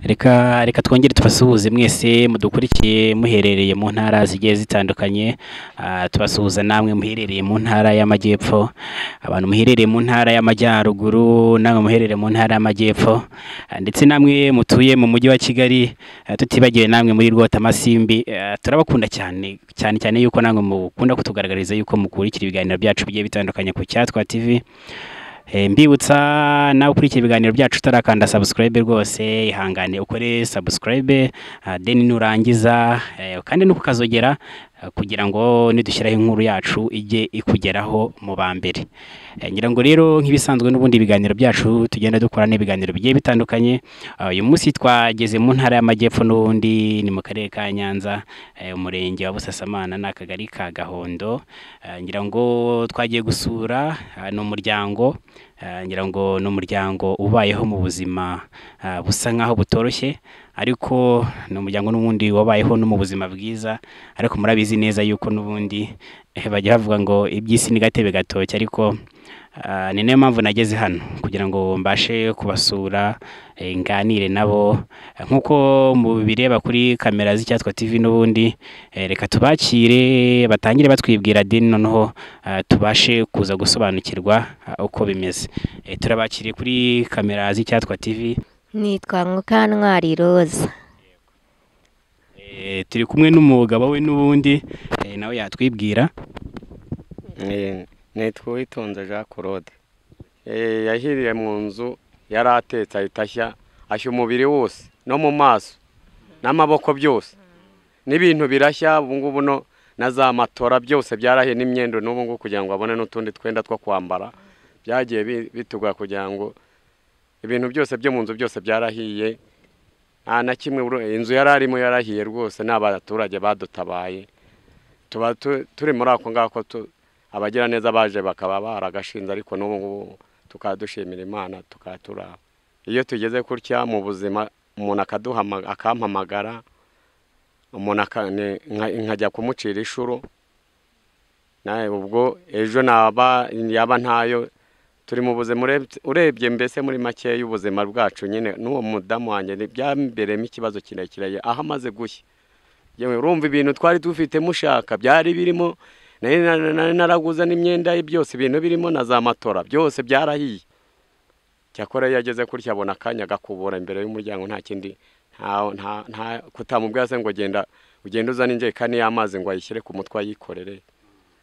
Reka twongere tubasuhuze mwese mudukurikiye muherereye mu ntara zigiye zitandukanye. Tubasuhuza namwe muherereye mu ntara y'amajyepfo, abantu muherereye mu ntara y'amajyaruguru, namwe muherereye mu ntara y'amajyepfo, ndetse namwe mutuye mu mujyi wa Kigali, tutibagiwe namwe muri Rwotamasimbi. Turabakunda cyane cyane yuko namwe mukunda kutugaragariza yuko mukurikira ibiganiro byacu bigiye bitandukanye ku Cyangwa TV. Mbibutsa nawe ukurikira ibiganiro byacu utarakanda subscribe rwose ihangane ukore subscribe, then nurangiza kandi nuko kazogera kugira ngo nidushyiraho inkuru yacu ijye ikugeraho mu bambere. Ngira ngo rero nk'ibisanzwe n'ubundi ibiganiro byacu tugenda dukora n'ibiganiro bigiye bitandukanye. Uyu munsi twageze mu ntara y'amajyepfo n'ubundi ni mu karere ka Nyanza, umurenge wa Busasamana n'akagari ka Gahondo. Ngira ngo twagiye gusura n'umuryango, ngira ngo n'umuryango ubayeho mu buzima busa nkaho butoroshye, ariko n'umuryango n'ubundi wabayeho no mu buzima bwiza. Ariko murabizi neza yuko n'ubundi bajya bavuga ngo iby'isi ni gatebe gatoki, ariko ni nayo mpamvu nageze hano kugira ngo mbashe kubasura, nganire nabo nk'uko mubireba kuri kamera z'Cyangwa TV. N'ubundi reka tubakire batangire batwibwira deni, noneho tubashe kuza gusobanukirwa uko bimeze. Turabakiriye kuri kamera z'Cyangwa TV. Nitwa Mukanwari Roza. Turi kumwe n'umugabo we n'ubundi nawe yatwibwira. Nitwa Witonze Jean Claude. Yahiriye mu nzu yaratetse ahita ashya umubiri wose no mu maso n'amaboko byose n'ibintu birashya. Ubu ngubu no na za matora byose byarahiye, n'imyendo n'ubu ngubu kugira ngo abone n'utundi twenda two kwambara byagiye bitugwa kugira ngo ibintu byose byo mu nzu byose byarahiye. Nta na kimwe inzu yararimo yarahiye rwose, n'abaturage badutabaye. Tuba turi muri ako ngako abagira neza baje bakaba baragashinze, ariko n'ubu ngubu tukadushimira Imana tukatura. Iyo tugeze kurya mu buzima umuntu akampamagara, umuntu nkajya kumucira ishuro, nawe ubwo ejo yaba ntayo. Turi mu buzima urebye mbese muri make y'ubuzima bwacu nyine. N'uwo mudamu wanjye byamberemo ikibazo kirekire aho amaze gushya. Yewe urumva ibintu twari dufite mushaka byari birimo, naraguza n'imyenda ye byose, ibintu birimo na za matora byose byarahiye. Cyakora yageze kurya abona akanya gakubura imbere y'umuryango, nta kindi nta kutamubwira se ngo ugenda uzana injerekani y'amazi ngo ayishyire ku mutwe ayikorere.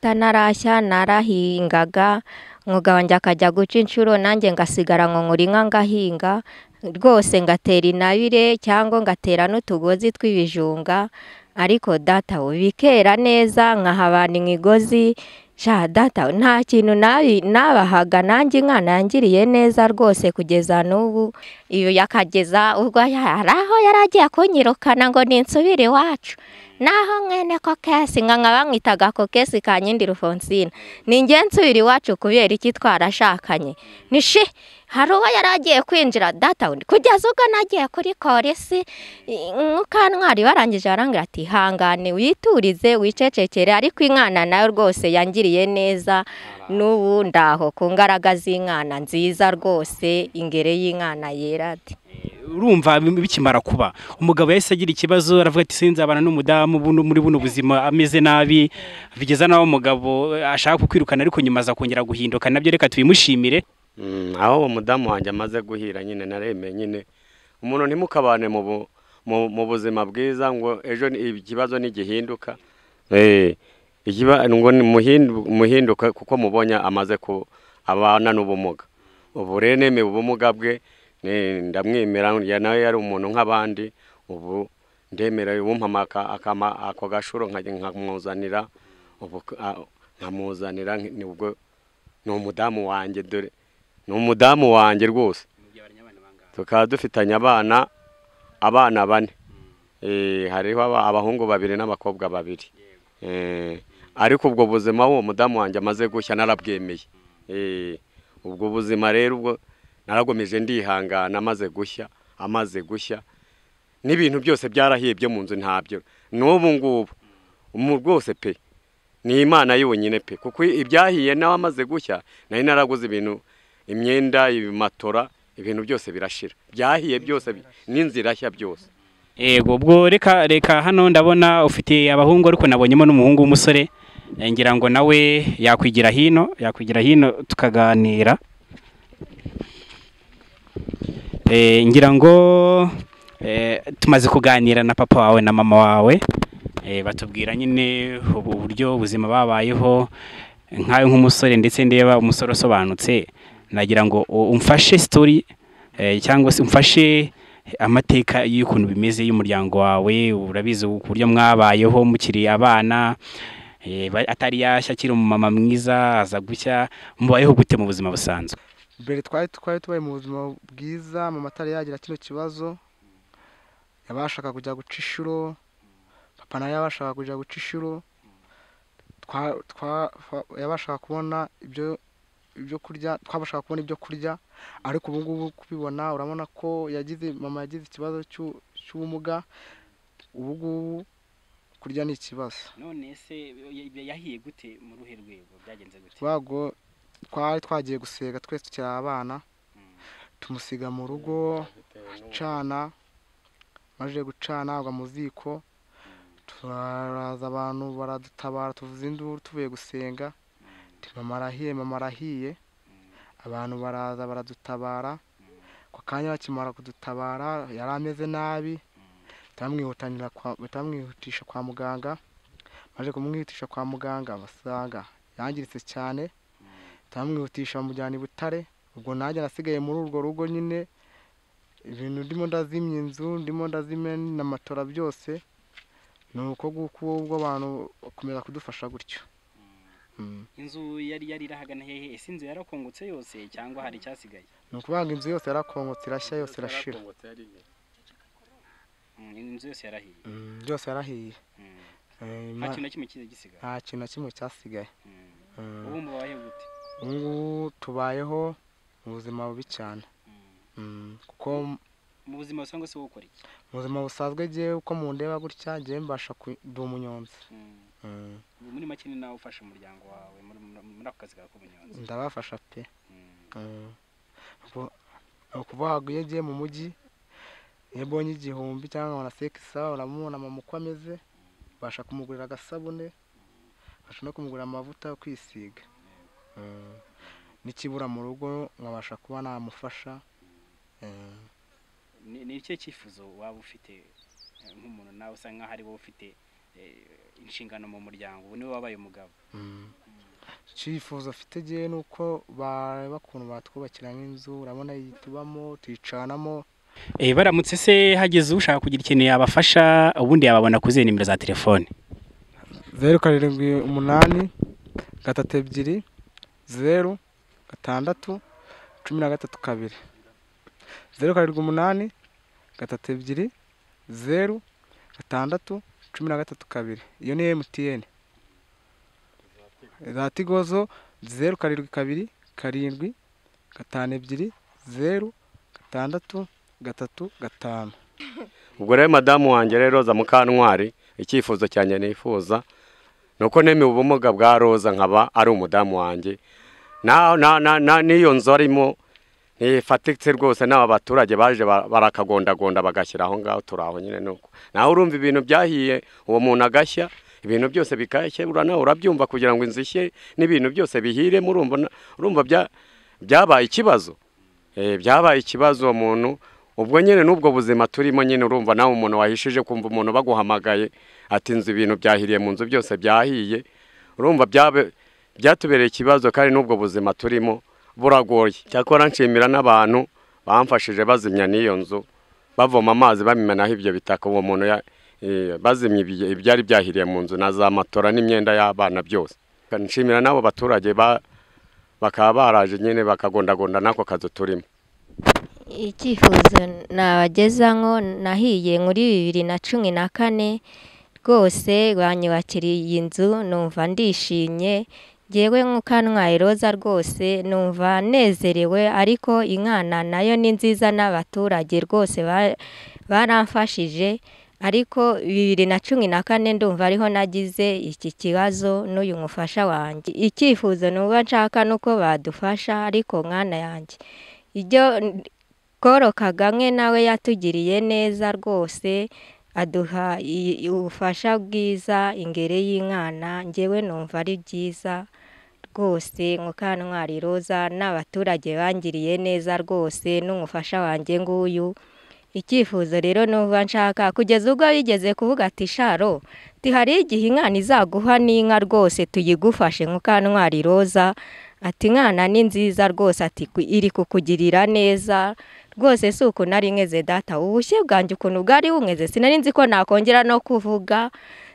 Tanarashya narahingaga, umwuga wanjye akajya guca inshuro, nanjye ngasigara ngo nkora inka ngahinga rwose, ngatera intabire cyangwa ngatera n'utugozi tw'ibijunga. Ariko data we bikera neza, nkahabana imigozi. Data nta kintu nabahaga, nanjye inka yangiriye neza rwose kugeza n'ubu. Iyo yakageza ubwo hari aho yaragiye kunyirukana ngo ninsubire iwacu, naho mwene ko kesi nkaba mwitaga ko kesi ka Nyindi Rufonsina, ninjye nsubira iwacu kubera iki twarashakanye. Nishi hari uwo yaragiye kwinjira data we, kugeza ubwo nagiye kuri polisi. Mukantwari barangije barangira ati hangane witurize wicecekere, ariko inkana nayo rwose yangiriye neza. N'ubu ndaho ku ngaraga z'inkana nziza rwose, ingere y'inkana yera. Ati urumva bikimara kuba umugabo yahise agira ikibazo, aravuga ati sinzabana n'umudamu muri buno buzima ameze nabi, bigeza naho umugabo ashaka kukwirukana, ariko nyuma aza kongera guhinduka. Nabyo reka tubimushimire. Aho uwo mudamu wanjye amaze guhira nyine naremeye nyine umuntu ntimukabane mu buzima bwiza ngo ejo ikibazo nigihinduka ngo muhinduka kuko mubonye amaze ku abana n'ubumuga. Ubu rero nemeye ubumuga bwe, ndamwemera. Nawe yari umuntu nk'abandi, ubu ndemera ubumpamaka ako gashuro nkamuzanira, ubu nkamuzanira. Nubwo ni umudamu wanjye, dore ni umudamu wanjye rwose. Tukaba dufitanye abana 4. Hariho abahungu 2 n'abakobwa 2. Ariko ubwo buzima uwo mudamu wanjye amaze gushya narabwemeye. Ubwo buzima rero ubwo naragomeje ndihangana, amaze gushya n'ibintu byose byarahiye byo mu nzu ntabyo. N'ubu ngubu rwose pe ni Imana yonyine pe, kuko ibyahiye nawe amaze gushya nari naraguze ibintu, imyenda, ibimatora ibintu byose birashira, byahiye byose n'inzira nshya byose. Yego, ubwo reka hano ndabona ufite abahungu ariko nabonyemo n'umuhungu w'umusore, ngira ngo nawe yakwigira hino tukaganira. Ngira ngo tumaze kuganira na papa wawe na mama wawe, batubwira nyine uburyo ubuzima babayeho nkawe nk'umusore, ndetse ndeba umusore usobanutse. Nagira ngo umfashe story cyangwa se umfashe amateka y'ukuntu bimeze y'umuryango wawe. Urabizi uburyo mwabayeho mukiri abana, atari yashya akiri umumama mwiza aza gushya, mubayeho gute mu buzima busanzwe? Mbere twari tubaye mu buzima bwiza, mama atari yagira kino kibazo, yabashaka kujya guca inshuro, papa nawe yabashaka kujya guca inshuro, yabashaka kubona ibyo kurya, twabashaka kubona ibyo kurya, ariko ubu ngubu kubibona urabona ko mama yagize ikibazo cy'ubumuga, ubu ngubu kurya ni ikibazo. None se yahiye gute, mu ruhe rwego byagenze gute? Twari twagiye gusega twese tukiri abana, tumusiga mu rugo acana, maze gucana agwa mu ziko, turaza abantu baradutabara, tuvuza induru tuvuye gusenga, mama arahiye, abantu baraza baradutabara. Ako kanya bakimara kudutabara yari ameze nabi, batamwihutisha kwa muganga, maze kumwihutisha kwa muganga basanga yangiritse cyane, batamwihutisha bamujyana i Butare. Ubwo nanjye nasigaye muri urwo rugo nyine, ibintu ndimo ndazimya inzu, ndimo ndazimya n'amatora byose, ni uko ubwo abantu bakomeza kudufasha gutyo. Inzu yari irahagana hehe? Ese inzu yarakongotse yose cyangwa hari icyasigaye? Ni ukuvuga ngo inzu yose yarakongotse, irashya, yose irashira. Inzu yose yarahiye? Byose yarahiye. Nta kintu na kimwe gisigaye? Nta kintu na kimwe cyasigaye. Ubu mubayeho gute? Ubu ngubu tubayeho mu buzima bubi cyane, kuko mu buzima busanzwe se ukora iki? Mu buzima busanzwe njyewe uko mundeba gutya, njyewe mbasha kuba umunyonzi. Muri make ni nawe ufasha umuryango wawe muri ako kazi kawe k'ubunyonzi? Ndabafasha pe. Ukuvuga ngo iyo ngiye mu mujyi, iyo mbonye 1000 cyangwa na sekisa, uramubona mama uko ameze, mbasha kumugurira agasabune, mbasha no kumugurira amavuta yo kwisiga, n'ikibura mu rugo nkabasha kuba namufasha. Ni icyo cyifuzo waba ufite nk'umuntu nawe usa nk'aho ari wowe ufite inshingano mu muryango, ubu niwe wabaye umugabo? Icyifuzo afite gihe nuko bareba ukuntu batwubakira nk'inzu, urabona iyi tubamo tuyicanamo. Baramutse se hageze ushaka kugira ikintu yabafasha, ubundi yababona kuzihe nimero za telefone? 0788 32 0 6 13 2 0788 32 0 6 13 iyo ni MTN. za Tigozo 07 7 52 0 6 3 5. Ubwo rero madamu wanjye rero Roza Mukantwari, icyifuzo cyanjye nifuza nuko neme ubumuga bwa Roza nkaba ari umudamu wanjye, niyo nzu arimo ntifatitse rwose, n'aba baturage baje barakagondagonda bagashyira aho ngaho, turaho nyine nuko nawe urumva ibintu byahiye, uwo muntu agashya, ibintu byose bikashye, nawe urabyumva, kugira ngo inzu ishye n'ibintu byose bihire. Urumva byabaye ikibazo, byabaye ikibazo umuntu. Ubwo nyine n'ubwo buzima turimo nyine, urumva nawe umuntu wahishije kumva umuntu baguhamagaye ati inzu ibintu byahiriye mu nzu byose byahiye, urumva byatubereye ikibazo, kandi n'ubwo buzima turimo buragoye. Cyakora nshimira n'abantu bamfashije bazimya n'iyo nzu, bavoma amazi bamimenaho ibyo bitaka, uwo muntu bazimya ibyari byahiriye mu nzu, na za matora n'imyenda y'abana byose. Nshimira n'abo baturage bakaba baraje nyine bakagondagonda n'ako kazu turimo. Icyifuzo nabagezaho, nahiye muri 2014 rwose, banyubakiriye inzu, numva ndishimye, ngewe nk'ukantwaye Roza rwose numva nezerewe, ariko inkana nayo ni nziza, n'abaturage rwose baramfashije, ariko 2014 ndumva ariho nagize iki kibazo n'uyu mufasha wanjye. Icyifuzo nuba nshaka nuko badufasha, ariko nkana yanjye ibyo Koro Kagame nawe yatugiriye neza rwose, aduha ubufasha bwiza ingere y'Imana. Njyewe numva ari byiza rwose, Mukantwari Roza n'abaturage bangiriye neza rwose, n'umufasha wanjye nguyu. Icyifuzo rero numva nshaka, kugeza ubwo yigeze kuvuga ati Sharo, hari igihe Imana izaguha n'inka rwose tuyigufashe Mukantwari Roza, ati Imana ni nziza rwose, ati iri kukugirira neza rwose. Si uko nari nkeze data, ubushye bwanjye ukuntu bwari bumeze sinari nzi ko nakongera no kuvuga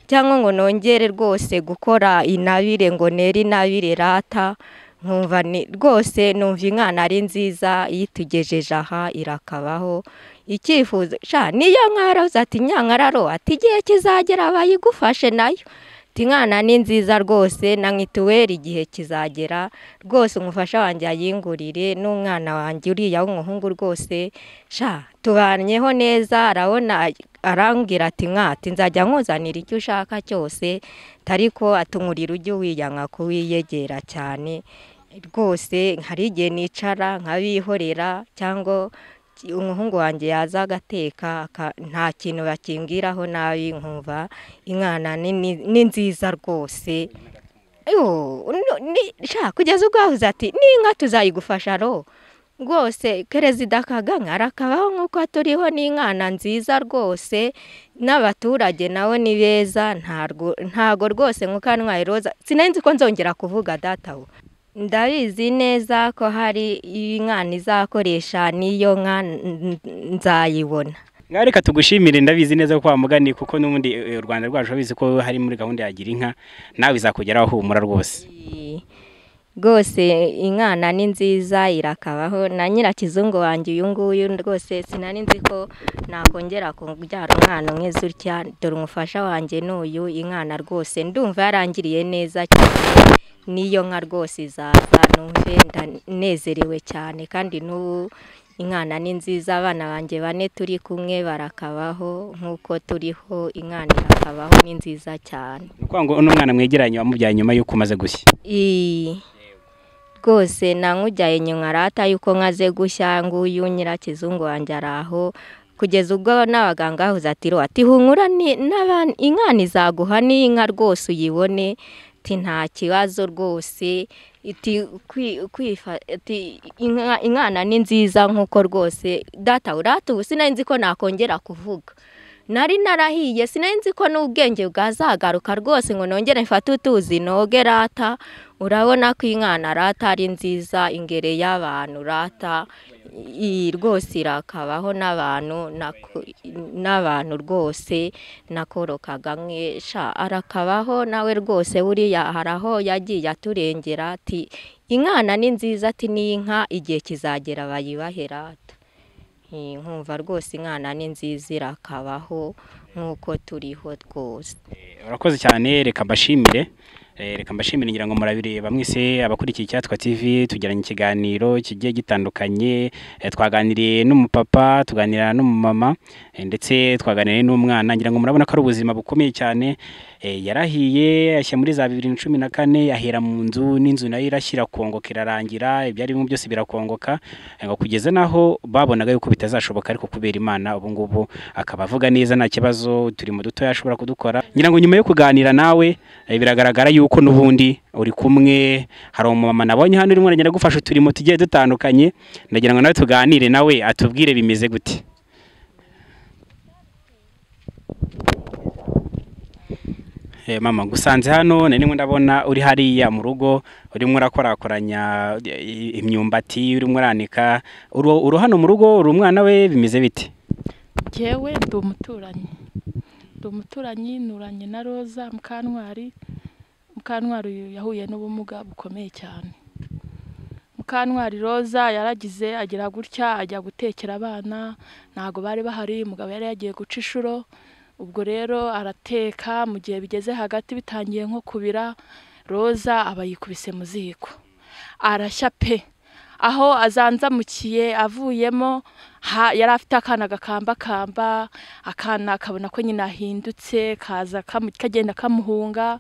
cyangwa ngo nongere rwose gukora inabire ngo nere inabire rata. Nkumva rwose numva Imana ari nziza, yitugejeje aha irakabaho. Icyifuzo niyo nkaraza ati nyankararo, ati igihe kizagera bayigufashe nayo, ati Imana ni nziza rwose, na mituweli igihe kizagera rwose umufasha wanjye ayingurire, n'umwana wanjye uriya w'umuhungu rwose tubanyeho neza. Arabona arambwira ati ati nzajya nkuzanira icyo ushaka cyose, ariko atumurira ujye wiyanga kuwiyegera cyane rwose. Hari igihe nicara nkabihorera, cyangwa umuhungu wanjye yaza agateka nta kintu bakimbwiraho nabi, nkumva Imana ni nziza rwose. Kugeza ubwo avuze ati n'inka tuzayigufasha rwose. Perezida Kagame arakabaho nk'uko turiho, n'Imana nziza rwose, n'abaturage nawe ni beza. Ntago rwose Mukantwari Roza sinari nzi ko nzongera kuvuga data we. Ndabizi neza ko hari Imana izakoresha n'iyo nka nzayibona. Ngaho reka tugushimire, ndabizi neza ko wamugani, kuko n'ubundi u Rwanda rwacu babizi ko hari muri gahunda ya gira inka, nawe izakugeraho humura rwose. Rwose Imana ni nziza irakabaho. Na Nyirakizungu wanjye uyu nguyu rwose sinari nzi ko nakongera kubyara umwana umwe utya, dore umufasha wanjye n'uyu. Imana rwose ndumva yarangiriye neza cyane, n'iyo nka rwose izaza numve ndanezerewe cyane. Kandi n'ubu Imana ni nziza, abana banjye 4 turi kumwe barakabaho nk'uko turiho. Imana irakabaho, ni nziza cyane. Nuko ngo n'umwana mwegeranye wamubyaye nyuma y'uko umaze gushya? Rwose namujyaye nyuma rata yuko nkaze gushya, nguyu Nyirakizungu wanjye araho. Kugeza ubwo n'abaganga bavuze ati humura, Imana izaguha n'inka rwose uyibone, ati nta kibazo rwose, Imana ni nziza nk'uko rwose data urata. Ubu sinari nzi ko nakongera kuvuga, nari narahiye, sinari nzi ko n'ubwenge bwazagaruka rwose ngo nongere mfate utuzi noge rata. Urabona ko Imana rata ari nziza ingere y'abantu rata, rwose irakabaho n'abantu rwose. na Koro Kagame arakabaho nawe rwose, buriya haraho yagiye aturengera. Ati Imana ni nziza, ati n'inka igihe kizagera bayibahe rata. Nkumva rwose Imana ni nziza irakabaho nk'uko turiho rwose. Urakoze cyane, reka mbashimire ngira ngo murabireba mwese abakurikiye Cyatwa TV. Tugiranye ikiganiro kigiye gitandukanye, twaganiriye n'umupapa, tuganira n'umumama, ndetse twaganiriye n'umwana. Ngira ngo murabona ko ari ubuzima bukomeye cyane. Yarahiye ashya muri za 2014, ahera mu nzu, n'inzu nayo irashyira kongoka irarangira, ibyari bimwe byose birakongoka, ngo kugeza naho babonaga yuko bitazashoboka, ariko kubera Imana ubu ngubu akaba avuga neza nta kibazo, turimo duto yashobora kudukora. Ngira ngo nyuma yo kuganira nawe biragaragara yuko n'ubundi uri kumwe. Hari umumama nabonye hano urimo uragenda gufasha uturimo tugiye dutandukanye, ndagira ngo nawe tuganire nawe atubwire bimeze gute. Mama gusanze hano nari ndabona uri hariya mu rugo, urimo urakorakoranya imyumbati, urimo uranika. Uri hano mu rugo, uri umwana we, bimeze bite? Jewe ndi umuturanyi nuranye na Roza Mukantwari yahuye n'ubumuga bukomeye cyane. Mukantwari Roza yaragize agira gutya, ajya gutekera abana, ntago bari bahari, umugabo yari yagiye guca inshuro. Ubwo rero arateka, mu gihe bigeze hagati bitangiye nko kubira, Roza aba yikubise mu ziko, arashya pe. Aho azanzamukiye avuyemo, yari afite akana gakambakamba, akana akabona ko nyina ahindutse, kaza kagenda kamuhunga.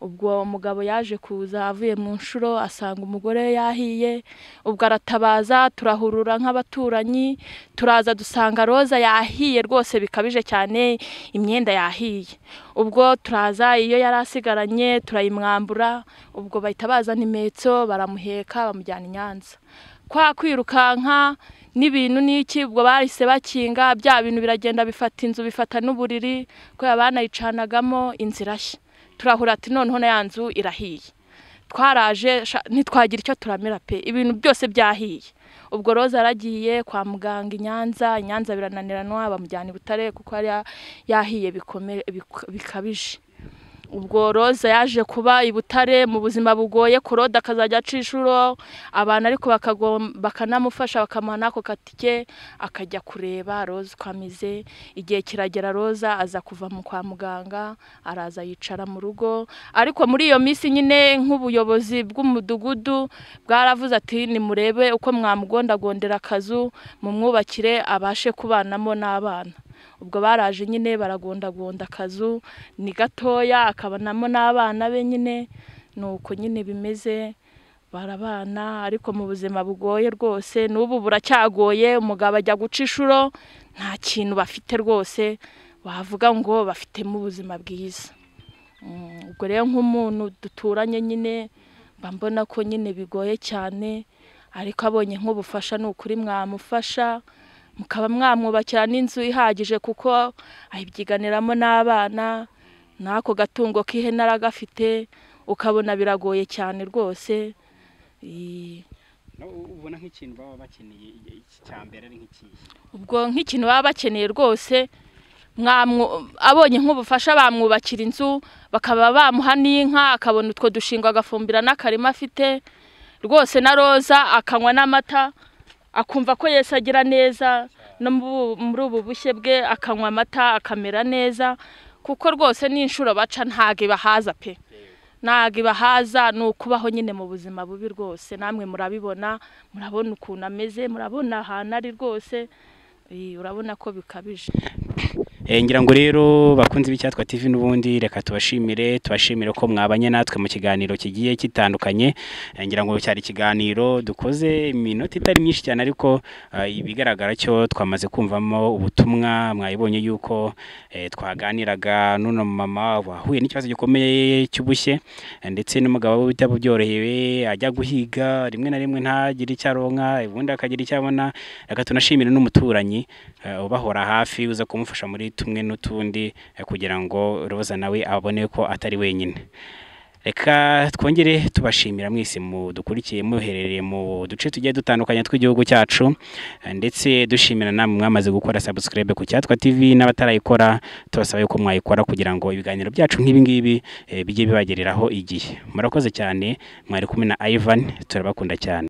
ubwo umugabo yaje kuza avuye mu nshuro asanga umugore yahiye, ubwo aratabaza turahurura nk'abaturanyi, turaza dusanga roza yahiye rwose bikabije cyane, imyenda yahiye. Ubwo turaza iyo yari asigaranye turayimwambura, ubwo bahita bazana imetso baramuheka bamujyana i Nyanza. Kwa kwirukanka n'ibintu n'iki, ubwo bahise bakinga bya bintu biragenda bifata inzu bifata n'uburiri, ko abana yicanagamo inzira ashya. Turahura ati noneho na ya nzu irahiye. Twaraje ntitwagira icyo turamira pe, ibintu byose byahiye. Ubwo roza aragiye kwa muganga i Nyanza birananiranwa bamujyana i Butare kuko yari yahiye bikabije. Ubwo roza yaje kuba i Butare mu buzima bugoye, Kurode akazajya aca inshuro, abantu ariko bakanamufasha bakamuha n'ako katike akajya kureba roza uko ameze. Igihe kiragera roza aza kuva kwa muganga, araza yicara mu rugo, ariko muri iyo minsi nyine nk'ubuyobozi bw'umudugudu bwaravuze ati nimurebe uko mwamugondagondera akazu mumwubakire abashe kubanamo n'abana. Ubwo baraje nyine baragondagonda akazu ni gatoya akabanamo n'abana be, nyine nuko nyine bimeze barabana, ariko mu buzima bugoye rwose n'ubu buracyagoye. Umugabo ajya guca inshuro nta kintu bafite rwose wavuga ngo bafite mu buzima bwiza. Ubwo rero nk'umuntu duturanye nyine mbona ko nyine bigoye cyane, ariko abonye nk'ubufasha n'ukuri mwamufasha mukaba mwamwubakira n'inzu ihagije kuko ayibyiganiramo n'abana, n'ako gatungo k'ihene aragafite, ukabona biragoye cyane rwose. ubona nk'ikintu baba bakeneye cya mbere ari nk'ikihe? Ubwo nk'ikintu baba bakeneye rwose abonye nk'ubufasha bamwubakira inzu, bakaba bamuha n'inka akabona utwo dushinga agafumbira n'akarima afite rwose, na roza akanywa n'amata akumva ko Yesu agira neza, no muri ubu bushye bwe akanywa amata akamera neza, kuko rwose n'inshuro baca ntago ibahaza pe, ntago ibahaza, ni ukubaho nyine mu buzima bubi rwose. Namwe murabibona, murabona ukuntu ameze, murabona ahantu ari rwose, urabona ko bikabije. Ngira ngo rero bakunze b'icyatwa TV n'ubundi reka tubashimire ko mwabanye natwe mu kiganiro kigiye kitandukanye. Ngira ngo cyari ikiganiro dukoze iminota itari myinshi cyane, ariko ibigaragara cyo twamaze kumvamo ubutumwa. Mwayibonye yuko twaganiraga n'uno mama wahuye n'ikibazo gikomeye cy'ubushye, ndetse n'umugabo we bitabo byorohewe ajya guhiga, rimwe na rimwe ntagire icyaronka, ubundi akagira icyabona. Reka tunashimire n'umuturanyi ubahora hafi uza kumufasha muri tumwe n'utundi, kugira ngo roza nawe abone ko atari wenyine. Reka twongere tubashimira mwese mudukurikiye muherereye mu duce tugiye dutandukanye tw'igihugu cyacu, ndetse dushimira namwe mwamaze gukora subscribe ku Cyatwa TV, n'abatarayikora tubasaba yuko mwayikora kugira ngo ibiganiro byacu nk'ibi ngibi bijye bibagereraho igihe. Murakoze cyane, mwari kumwe na Ivan, turabakunda cyane.